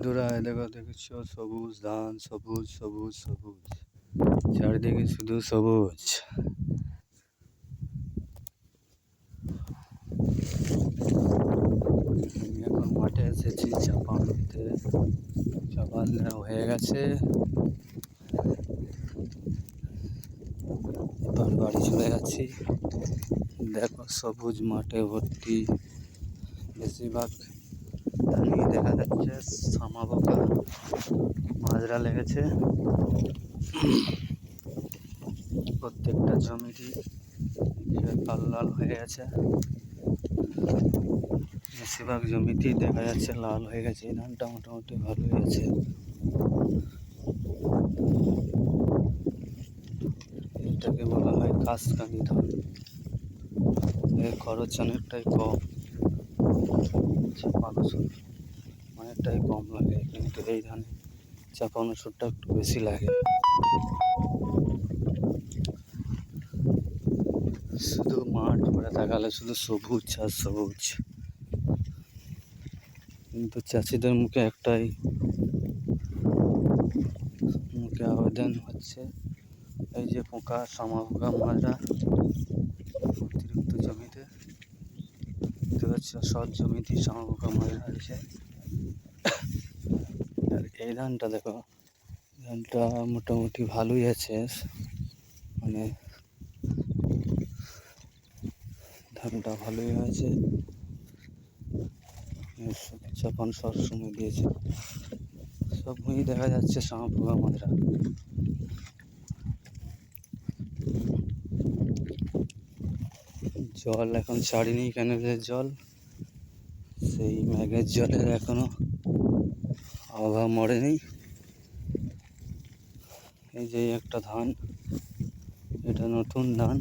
বন্ধুরা এই দেখো দেখছো সবুজ ধান, সবুজ সবুজ সবুজ, চারিদিকে শুধু সবুজ। আমি এখন মাঠে এসেছি চাপান দিতে, চাপান দেওয়া হয়ে গেছে, এবার বাড়ি চলে যাচ্ছি। দেখো সবুজ মাঠে ভর্তি, বেশিরভাগ ধানই দেখা যাচ্ছে সামা পোকা মাজরা লেগেছে। প্রত্যেকটা জমিটি লাল লাল হয়ে গেছে, বেশিরভাগ জমিতেই দেখা যাচ্ছে লাল হয়ে গেছে। এই ধানটা মোটামুটি ভালো হয়েছে। এটাকে বলা হয় কাশকানি ধান। এর খরচ অনেকটাই কম, চাপান ওষুধ অনেকটাই কম লাগে, কিন্তু এই ধানে চাপান ওষুধটা একটু বেশি লাগে। শুধু মাঠ ভরে থাকালে শুধু সবুজ আর সবুজ, কিন্তু চাষিদের মুখে একটাই আবেদন হচ্ছে, এই যে পোকা সামা পোকা মাজরা অতিরিক্ত জমিতে দেখতে পাচ্ছ, সব জমিতেই সামা পোকা মাজরা হয়েছে। আর এই ধানটা দেখো, ধানটা মোটামুটি ভালোই আছে, মানে ধানটা ভালোই হয়েছে। চাপান সবসময় দিয়েছে, সব ভুঁই দেখা যাচ্ছে সামা পোকা মাজরা। জল এখন ছাড়িনি, ক্যানেলের জল, সেই ম্যাগের জলের এখনো অভাব মরেনি। এই যে একটা ধান, এটা নতুন ধান,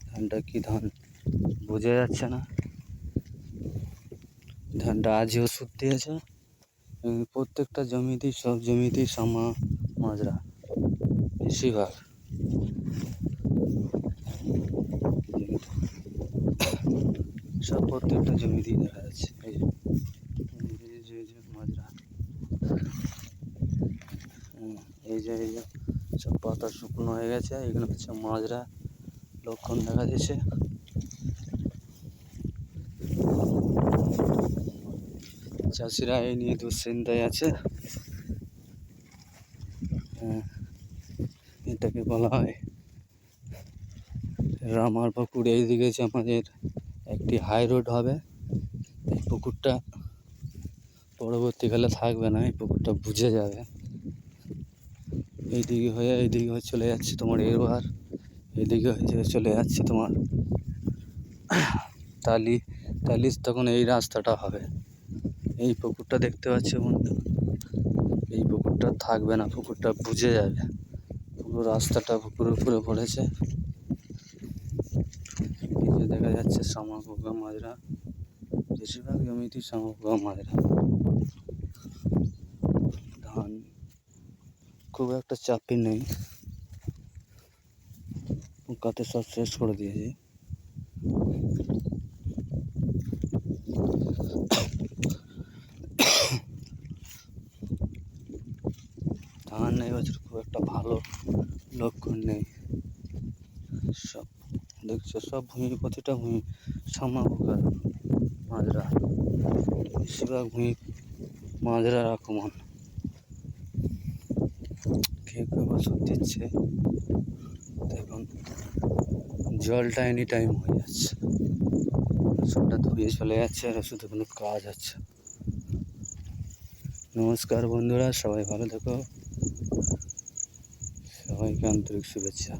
ধানটা কি ধান বোঝা যাচ্ছে না। ধানটা আজই ওষুধ দিয়েছে, প্রত্যেকটা জমিতেই সব জমিতেই সামা মাজরা বেশিরভাগ। সব প্রত্যেকটা জমিতেই দেখা যাচ্ছে এই যে মাজরা, এই যে সব পাতা শুকনো হয়ে গেছে, এগুলো হচ্ছে মাজরা লক্ষণ দেখা যাচ্ছে। চাষিরা এই নিয়ে দুশ্চিন্তায় আছে। এটাকে বলা হয় রামার পুকুর। এইদিকে আমাদের একটি হাই রোড হবে, এই পুকুরটা পরবর্তীকালে থাকবে না, এই পুকুরটা বুঝে যাবে। এইদিকে হয়ে চলে যাচ্ছে তোমার এরোয়ার, এইদিকে হয়ে চলে যাচ্ছে তোমার তালি, তখন এই রাস্তাটা হবে। এই পুকুরটা দেখতে পাচ্ছ বন্ধু, এই পুকুরটা থাকবে না, পুকুরটা বুঝে যাবে। পুরো রাস্তাটা পুকুরের উপরে পড়েছে। এই যে দেখা যাচ্ছে সামা পোকা মাজরা, বেশিরভাগ জমিতেই সামা পোকা মাজরা। ধান খুব একটা চাপই নেই, পোকাতে সব শেষ করে দিয়েছে। ধান এবছর খুব একটা ভালো লক্ষণ নেই। সব দেখছো, সব ভূমির প্রতিটা ভূমি সামা পোকা মাজরা, বেশিরভাগ ভূমি মাজরার আক্রমণ। কেউ কেউ ওষুধ দিচ্ছে, দেখুন জলটা এনি টাইম হয়ে যাচ্ছে, ওষুধটা ধুয়ে চলে যাচ্ছে আর ওষুধে কোনো কাজ হচ্ছে। নমস্কার বন্ধুরা, সবাই ভালো থেকো, সবাইকে আন্তরিক শুভেচ্ছা।